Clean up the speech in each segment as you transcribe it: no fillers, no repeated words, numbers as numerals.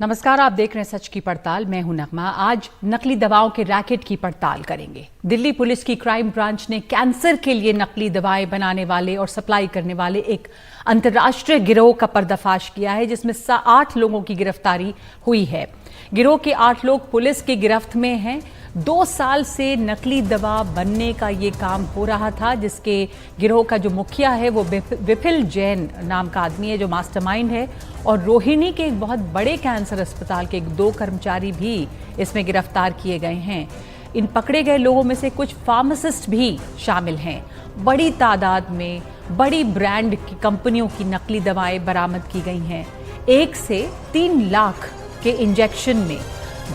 नमस्कार, आप देख रहे हैं सच की पड़ताल। मैं हूं नगमा। आज नकली दवाओं के रैकेट की पड़ताल करेंगे। दिल्ली पुलिस की क्राइम ब्रांच ने कैंसर के लिए नकली दवाएं बनाने वाले और सप्लाई करने वाले एक अंतर्राष्ट्रीय गिरोह का पर्दाफाश किया है, जिसमें 8 लोगों की गिरफ्तारी हुई है। गिरोह के 8 लोग पुलिस की गिरफ्त में हैं। 2 साल से नकली दवा बनने का ये काम हो रहा था, जिसके गिरोह का जो मुखिया है वो विपिल जैन नाम का आदमी है, जो मास्टरमाइंड है। और रोहिणी के एक बहुत बड़े कैंसर अस्पताल के 2 कर्मचारी भी इसमें गिरफ्तार किए गए हैं। इन पकड़े गए लोगों में से कुछ फार्मासिस्ट भी शामिल हैं। बड़ी तादाद में बड़ी ब्रांड की कंपनियों की नकली दवाएं बरामद की गई हैं। 1 से 3 लाख के इंजेक्शन में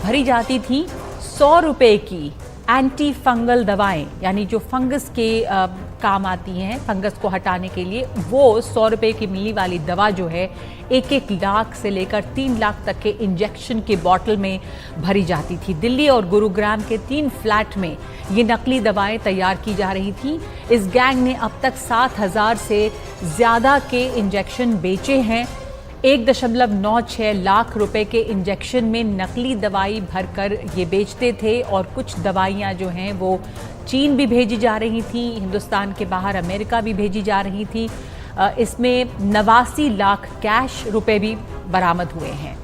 भरी जाती थी 100 रुपए की एंटी फंगल दवाएं, यानी जो फंगस के काम आती हैं, फंगस को हटाने के लिए, वो 100 रुपए की मिलने वाली दवा जो है 1-1 लाख से लेकर 3 लाख तक के इंजेक्शन के बॉटल में भरी जाती थी। दिल्ली और गुरुग्राम के 3 फ्लैट में ये नकली दवाएं तैयार की जा रही थी। इस गैंग ने अब तक 7,000 से ज़्यादा के इंजेक्शन बेचे हैं। 1.96 लाख रुपए के इंजेक्शन में नकली दवाई भरकर ये बेचते थे। और कुछ दवाइयाँ जो हैं वो चीन भी भेजी जा रही थी, हिंदुस्तान के बाहर अमेरिका भी भेजी जा रही थी। इसमें 89 लाख कैश रुपए भी बरामद हुए हैं।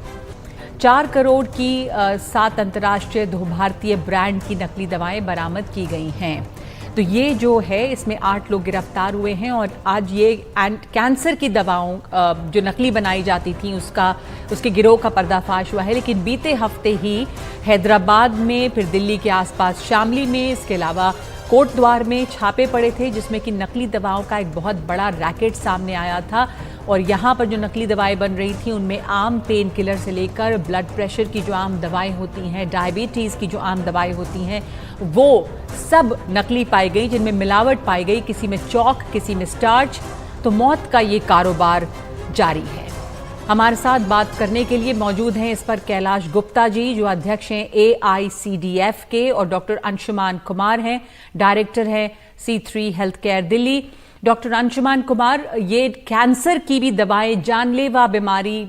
4 करोड़ की 7 अंतर्राष्ट्रीय 2 भारतीय ब्रांड की नकली दवाएं बरामद की गई हैं। तो ये जो है, इसमें 8 लोग गिरफ्तार हुए हैं। और आज ये कैंसर की दवाओं जो नकली बनाई जाती थी उसके गिरोह का पर्दाफाश हुआ है। लेकिन बीते हफ्ते ही हैदराबाद में, फिर दिल्ली के आसपास शामली में, इसके अलावा कोटद्वार में छापे पड़े थे, जिसमें कि नकली दवाओं का एक बहुत बड़ा रैकेट सामने आया था। और यहाँ पर जो नकली दवाएं बन रही थी उनमें आम पेन किलर से लेकर ब्लड प्रेशर की जो आम दवाएं होती हैं, डायबिटीज़ की जो आम दवाएं होती हैं, वो सब नकली पाई गई, जिनमें मिलावट पाई गई। किसी में चौक, किसी में स्टार्च। तो मौत का ये कारोबार जारी है। हमारे साथ बात करने के लिए मौजूद हैं इस पर कैलाश गुप्ता जी, जो अध्यक्ष हैं AICDF के, और डॉक्टर अंशुमान कुमार हैं, डायरेक्टर हैं C3 health care Delhi. Doctor Anshuman Kumar, ये कैंसर की भी दवाएं, जानलेवा बीमारी,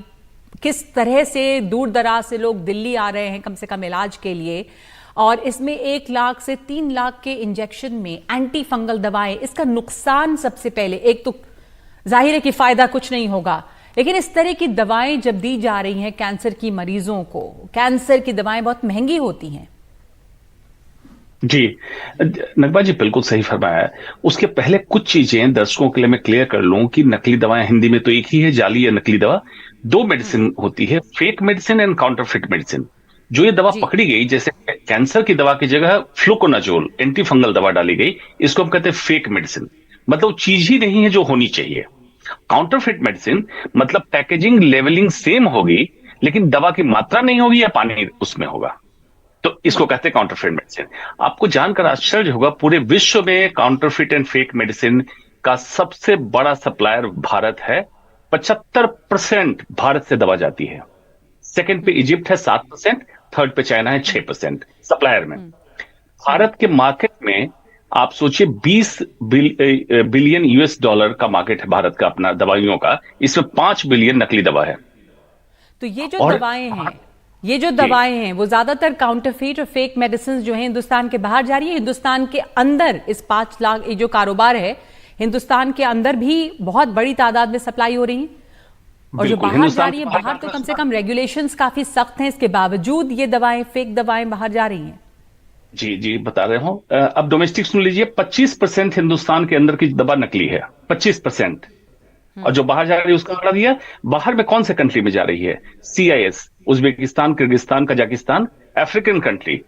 किस तरह से दूर दराज से लोग दिल्ली आ रहे हैं कम से कम इलाज के लिए, और इसमें 1 लाख से 3 लाख के इंजेक्शन में एंटी फंगल दवाएं, इसका नुकसान सबसे पहले, एक तो जाहिर है कि फायदा कुछ नहीं होगा, लेकिन इस तरह की दवाएं जब दी जा रही हैं कैंसर की मरीजों को, कैंसर की दवाएं बहुत महंगी होती हैं। जी, नगमा जी बिल्कुल सही फरमाया। उसके पहले कुछ चीजें दर्शकों के लिए मैं क्लियर कर लूं कि नकली दवाएं हिंदी में तो एक ही है, जाली या नकली दवा। 2 मेडिसिन होती है, fake medicine and counterfeit medicine. जो ये दवा पकड़ी गई, जैसे कैंसर की दवा की जगह फ्लूकोनाजोल एंटी फंगल दवा डाली गई, इसको हम कहते हैं फेक मेडिसिन। मतलब चीज ही नहीं है जो होनी चाहिए। काउंटरफिट मेडिसिन मतलब पैकेजिंग लेवलिंग सेम होगी, लेकिन दवा की मात्रा नहीं होगी या पानी उसमें होगा, तो इसको कहते हैं काउंटरफिट मेडिसिन। आपको जानकर आश्चर्य होगा, पूरे विश्व में काउंटरफिट एंड फेक मेडिसिन का सबसे बड़ा सप्लायर भारत है। 75% भारत से दवा जाती है। सेकंड पे इजिप्ट है 7%, थर्ड पे चाइना है 6% सप्लायर में। भारत के मार्केट में आप सोचिए 20 बिलियन US$ का मार्केट है भारत का, अपना दवाइयों का। इसमें 5 बिलियन नकली दवा है। तो ये जो दवाएं हैं वो ज्यादातर काउंटरफीट और फेक मेडिसिन जो हैं हिंदुस्तान के बाहर जा रही है। हिंदुस्तान के अंदर इस 5 लाख ये जो कारोबार है, हिंदुस्तान के अंदर भी बहुत बड़ी तादाद में सप्लाई हो रही है। और जो बाहर जा रही है, बाहर तो कम से कम रेगुलेशंस काफी सख्त हैं, इसके बावजूद ये दवाएं, फेक दवाएं बाहर जा रही हैं। जी जी, बता रहे हूं। अब डोमेस्टिक सुन लीजिए, 25% हिंदुस्तान के अंदर की दवा नकली है, 25%। और जो बाहर जा रही है उसका आंकड़ा दिया। बाहर में कौन से कंट्री में जा रही है? CIS, Uzbekistan, Kyrgyzstan, Kazakhstan, African country,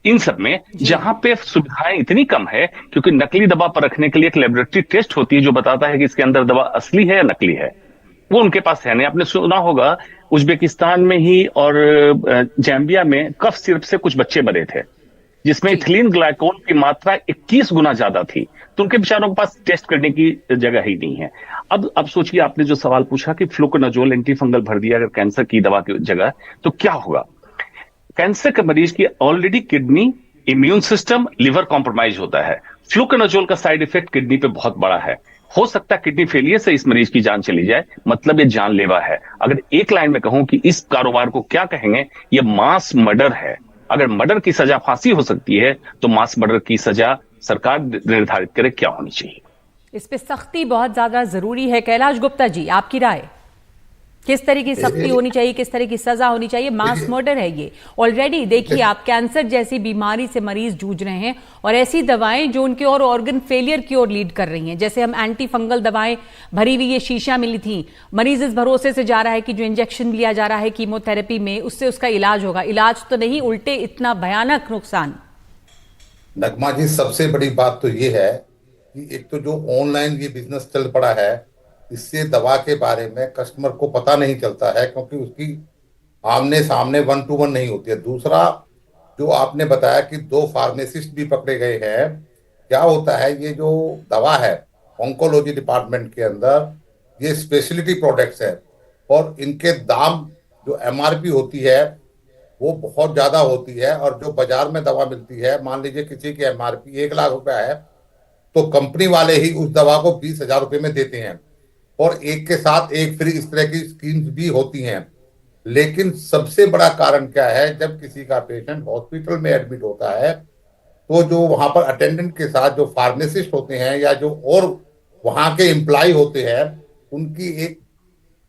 इन सब में, जहां पे सुविधाएं इतनी कम है, क्योंकि नकली दवा पर रखने के लिए एक लेबोरेटरी टेस्ट होती है जो बताता है कि इसके अंदर दवा असली है या नकली है, वो उनके पास है नहीं। आपने सुना होगा उज्बेकिस्तान में ही और जैम्बिया में कफ सिरप से कुछ बच्चे मरे थे, जिसमें इथिलीन ग्लाइकोल की मात्रा 21 गुना ज्यादा थी। तो उनके बेचारों के पास टेस्ट करने की जगह ही नहीं है। अब सोचिए, आपने जो सवाल पूछा कि फ्लूकोनाजोल एंटी फंगल भर दिया अगर कैंसर की दवा की जगह, तो क्या होगा? कैंसर के मरीज की already kidney, immune system, liver compromise होता है। फ्लूकोनाजोल का साइड इफेक्ट किडनी पे बहुत बड़ा है। हो सकता है किडनी फेलियर से इस मरीज की जान चली जाए, मतलब ये जानलेवा है। अगर एक लाइन में कहूं कि इस कारोबार को क्या कहेंगे, ये मास मर्डर है। अगर मर्डर की सजा फांसी हो सकती है तो मास मर्डर की सजा सरकार निर्धारित करे क्या होनी चाहिए। इस पे सख्ती बहुत ज्यादा जरूरी है। कैलाश गुप्ता जी, आपकी राय, किस तरह की सख्ती होनी चाहिए, किस तरह की सजा होनी चाहिए? मास मर्डर है ये। ऑलरेडी देखिए आप, कैंसर जैसी बीमारी से मरीज जूझ रहे हैं और ऐसी दवाएं जो उनके और ऑर्गन फेलियर की ओर लीड कर रही हैं। जैसे हम एंटी फंगल दवाएं भरी हुई ये शीशियां मिली थी, मरीज इस भरोसे से जा रहा है कि जो इंजेक्शन लिया जा रहा है कीमोथेरेपी में, उससे उसका इलाज होगा। इलाज तो नहीं, उल्टे इतना भयानक नुकसान। नगमा जी, सबसे बड़ी बात तो ये है कि एक तो जो ऑनलाइन ये बिजनेस चल पड़ा है, इससे दवा के बारे में कस्टमर को पता नहीं चलता है, क्योंकि उसकी आमने सामने 1-to-1 नहीं होती है। दूसरा, जो आपने बताया कि 2 फार्मासिस्ट भी पकड़े गए हैं, क्या होता है, ये जो दवा है ऑन्कोलॉजी डिपार्टमेंट के अंदर, ये स्पेशलिटी प्रोडक्ट्स है और इनके दाम जो एमआरपी होती है वो बहुत ज्यादा होती है। और जो बाजार में दवा मिलती है, मान लीजिए किसी की एमआरपी 1 लाख रुपया है, तो कंपनी वाले ही उस दवा को 20,000 रुपये में देते हैं और एक के साथ एक फ्री, इस तरह की स्कीम्स भी होती हैं। लेकिन सबसे बड़ा कारण क्या है, जब किसी का पेशेंट हॉस्पिटल में एडमिट होता है तो जो वहां पर अटेंडेंट के साथ जो फार्मासिस्ट होते हैं या जो और वहां के एम्प्लॉय होते हैं, उनकी एक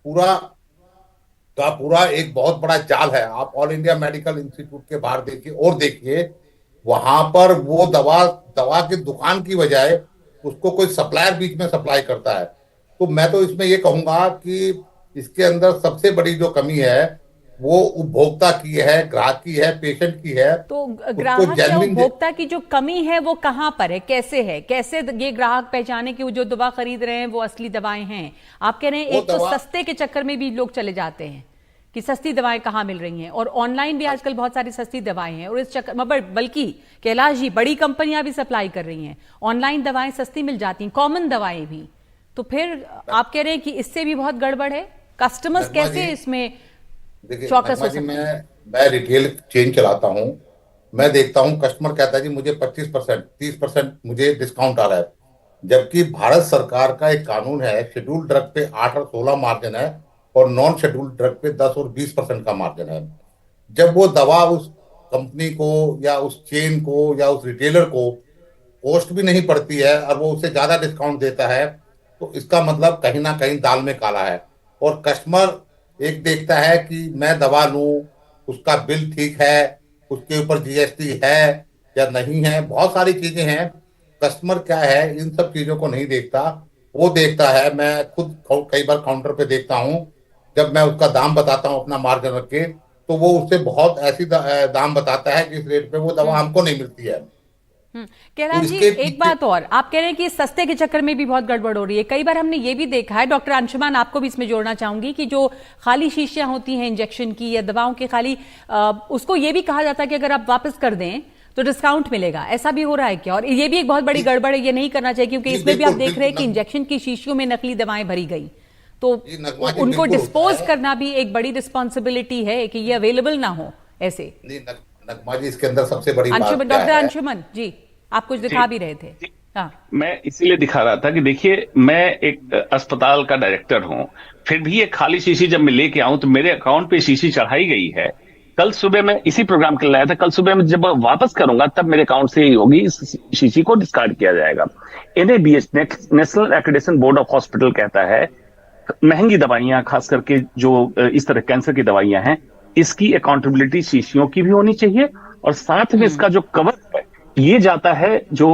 पूरा का पूरा एक बहुत बड़ा जाल है। आप ऑल इंडिया मेडिकल इंस्टीट्यूट के बाहर देखिए और देखिए, वहां पर वो दवा की दुकान की बजाय उसको कोई सप्लायर बीच में सप्लाई करता है। तो मैं तो इसमें ये कहूंगा कि इसके अंदर सबसे बड़ी जो कमी है वो उपभोक्ता की है, ग्राहक की है, पेशेंट की है। तो ग्राहक या उपभोक्ता की जो कमी है वो कहां पर है, कैसे है, कैसे ये ग्राहक पहचाने कि वो जो दवा खरीद रहे हैं वो असली दवाएं हैं? आप कह रहे हैं एक तो सस्ते के चक्कर में भी लोग चले जाते हैं कि सस्ती दवाएं कहां मिल रही हैं, और ऑनलाइन भी आजकल बहुत सारी सस्ती दवाएं हैं, और इस चक्कर में बल्कि कैलाश जी, बड़ी कंपनियां भी सप्लाई कर रही हैं, ऑनलाइन दवाएं सस्ती मिल जाती हैं, कॉमन दवाएं भी। तो फिर आप कह रहे हैं कि इससे भी बहुत गड़बड़ है। कस्टमर्स कैसे इसमें चौकस हो सकते हैं? मैं रिटेल चेन चलाता हूं, मैं देखता हूं कस्टमर कहता है जी मुझे 25%, 30% मुझे डिस्काउंट आ रहा है, जबकि भारत सरकार का एक कानून है, शेड्यूल्ड ड्रग पे 8 और 16 मार्जिन है और नॉन शेड्यूल्ड ड्रग पे 10 और 20% का मार्जिन है। जब वो दवा उस कंपनी को या उस चेन को या उस रिटेलर को कॉस्ट भी नहीं पड़ती है और वो उससे ज्यादा डिस्काउंट देता है, तो इसका मतलब कहीं ना कहीं दाल में काला है। और कस्टमर एक देखता है कि मैं दवा लूं, उसका बिल ठीक है, उसके ऊपर जीएसटी है या नहीं है, बहुत सारी चीजें हैं। कस्टमर क्या है, इन सब चीजों को नहीं देखता। वो देखता है, मैं खुद कई बार काउंटर पे देखता हूं, जब मैं उसका दाम बताता हूं अपना मार्जिन रख के, तो वो उससे बहुत ऐसी दाम बताता है जिस रेट पे वो दवा हमको नहीं मिलती है। कैलाश जी, एक बात और, आप कह रहे हैं कि सस्ते के चक्कर में भी बहुत गड़बड़ हो रही है। कई बार हमने ये भी देखा है, डॉक्टर अंशुमान आपको भी इसमें जोड़ना चाहूंगी, कि जो खाली शीशियां होती हैं इंजेक्शन की या दवाओं की खाली, उसको ये भी कहा जाता है कि अगर आप वापस कर दें तो डिस्काउंट मिलेगा। ऐसा भी हो रहा है क्या? और ये भी एक बहुत बड़ी गड़बड़ है, ये नहीं करना चाहिए, क्योंकि इसमें भी आप देख रहे हैं कि इंजेक्शन की शीशियों में नकली दवाएं भरी गई, तो उनको डिस्पोज करना भी एक बड़ी रिस्पॉन्सिबिलिटी है कि ये अवेलेबल ना हो ऐसे। नगमा जी, इसके अंदर सबसे बड़ी बात डॉक्टर अंशुमन जी, आप कुछ दिखा भी रहे थे। हाँ, मैं इसीलिए दिखा रहा था कि देखिए, मैं एक अस्पताल का डायरेक्टर हूं, फिर भी एक खाली शीशी जब मैं लेके आऊं तो मेरे अकाउंट पे शीशी चढ़ाई गई है। कल सुबह मैं इसी प्रोग्राम के लिए लाया था, कल सुबह मैं जब वापस करूंगा तब मेरे अकाउंट से ही होगी, इस शीशी को डिस्कार्ड किया जाएगा। NABH, national accreditation board of hospital, कहता है महंगी दवाइयां, खास करके जो इस तरह कैंसर की दवाइयां हैं, इसकी अकाउंटेबिलिटी शीशियों की भी होनी चाहिए, और साथ में इसका जो कवर है ये जाता है जो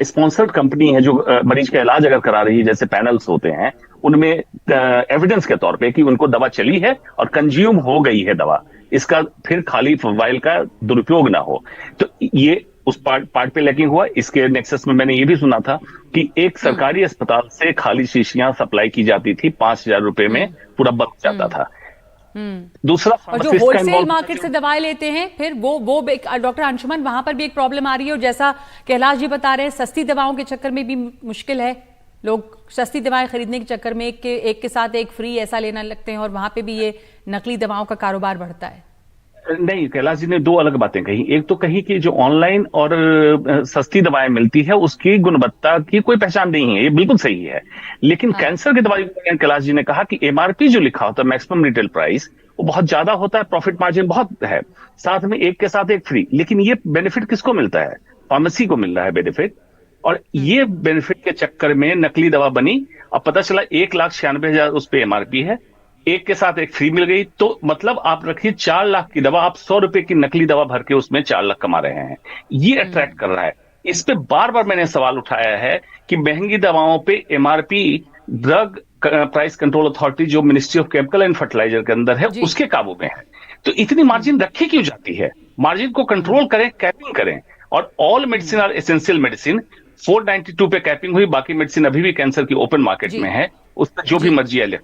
स्पॉन्सर्ड कंपनी है, जो मरीज का इलाज अगर करा रही है, जैसे पैनल्स होते हैं, उनमें एविडेंस के तौर पे कि उनको दवा चली है और कंज्यूम हो गई है दवा, इसका फिर खाली वाइल का दुरुपयोग ना हो। तो ये उस पार्ट पे लैकिंग हुआ। इसके नेक्सस में मैंने ये भी सुना था कि एक सरकारी अस्पताल से खाली शीशियां सप्लाई की जाती थी, 5,000 रुपए में पूरा बच जाता था। दूसरा, और जो होलसेल मार्केट से दवाएं लेते हैं, फिर वो डॉक्टर अंशुमन, वहां पर भी एक प्रॉब्लम आ रही है। और जैसा कैलाश जी बता रहे हैं, सस्ती दवाओं के चक्कर में भी मुश्किल है, लोग सस्ती दवाएं खरीदने के चक्कर में एक के साथ एक फ्री ऐसा लेना लगते हैं, और वहां पे भी ये नकली दवाओं का कारोबार बढ़ता है। नहीं, कैलाश जी ने दो अलग बातें कही। एक तो कही कि जो ऑनलाइन और सस्ती दवाएं मिलती है उसकी गुणवत्ता की कोई पहचान नहीं है, ये बिल्कुल सही है। लेकिन हाँ। कैंसर की दवाई में कैलाश जी ने कहा कि एमआरपी जो लिखा होता है, मैक्सिमम रिटेल प्राइस, वो बहुत ज्यादा होता है, प्रॉफिट मार्जिन बहुत है, साथ में एक के साथ एक फ्री। लेकिन ये बेनिफिट किसको मिलता है? फार्मेसी को मिल रहा है बेनिफिट। और ये बेनिफिट के चक्कर में नकली दवा बनी। अब पता चला 1,96,000 उस पे एमआरपी है, एक के साथ एक फ्री मिल गई, तो मतलब आप रखिए 4 लाख की दवा, आप 100 रुपए की नकली दवा भर के उसमें 4 लाख कमा रहे हैं। ये अट्रैक्ट कर रहा है। इस पे बार बार मैंने सवाल उठाया है कि महंगी दवाओं पे MRP, drug price control authority जो ministry of chemical and fertiliser के अंदर है, जी। उसके काबू में है। तो इतनी मार्जिन रखी क्यों जाती है? मार्जिन को कंट्रोल करें, कैपिंग करें। और all medicine are essential medicine, 492 पे कैपिंग हुई, बाकी मेडिसिन अभी भी कैंसर की ओपन मार्केट जी। में है, उसमें जो भी जी। मर्जी है।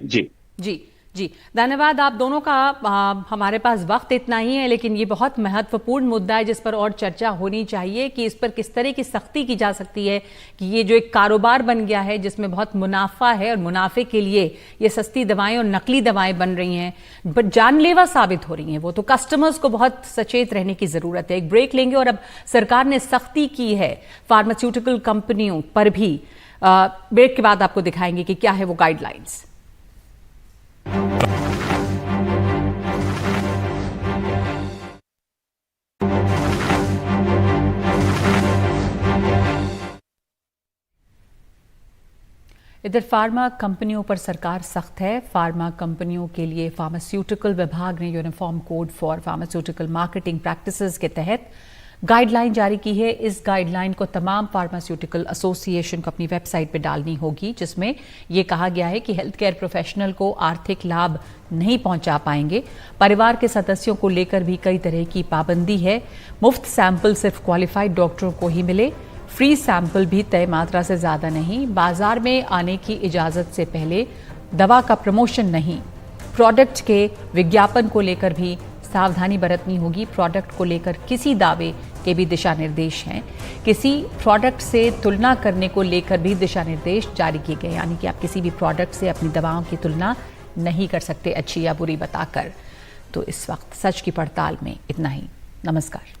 जी जी। जी, धन्यवाद आप दोनों का। हमारे पास वक्त इतना ही है, लेकिन ये बहुत महत्वपूर्ण मुद्दा है जिस पर और चर्चा होनी चाहिए कि इस पर किस तरह की सख्ती की जा सकती है कि ये जो एक कारोबार बन गया है जिसमें बहुत मुनाफा है और मुनाफे के लिए ये सस्ती दवाएं और नकली दवाएं बन रही हैं, बट जानलेवा साबित हो रही हैं। वो तो कस्टमर्स को बहुत सचेत रहने की जरूरत है। एक ब्रेक लेंगे और अब सरकार ने सख्ती की है फार्मास्यूटिकल कंपनियों पर भी। ब्रेक के बाद आपको दिखाएंगे कि क्या है वो गाइडलाइंस। इधर फार्मा कंपनियों पर सरकार सख्त है। फार्मा कंपनियों के लिए फार्मास्यूटिकल विभाग ने uniform code for pharmaceutical marketing practices के तहत गाइडलाइन जारी की है। इस गाइडलाइन को तमाम फार्मास्यूटिकल एसोसिएशन को अपनी वेबसाइट पर डालनी होगी, जिसमें यह कहा गया है कि हेल्थ केयर प्रोफेशनल को आर्थिक लाभ नहीं पहुंचा पाएंगे। परिवार के सदस्यों को लेकर भी कई तरह की पाबंदी है। मुफ्त सैंपल सिर्फ क्वालिफाइड डॉक्टरों को ही मिले, फ्री सैंपल भी तय मात्रा से ज़्यादा नहीं, बाजार में आने की इजाज़त से पहले दवा का प्रमोशन नहीं, प्रोडक्ट के विज्ञापन को लेकर भी सावधानी बरतनी होगी। प्रोडक्ट को लेकर किसी दावे के भी दिशा निर्देश हैं, किसी प्रोडक्ट से तुलना करने को लेकर भी दिशा निर्देश जारी किए गए, यानी कि आप किसी भी प्रोडक्ट से अपनी दवाओं की तुलना नहीं कर सकते अच्छी या बुरी बताकर। तो इस वक्त सच की पड़ताल में इतना ही। नमस्कार।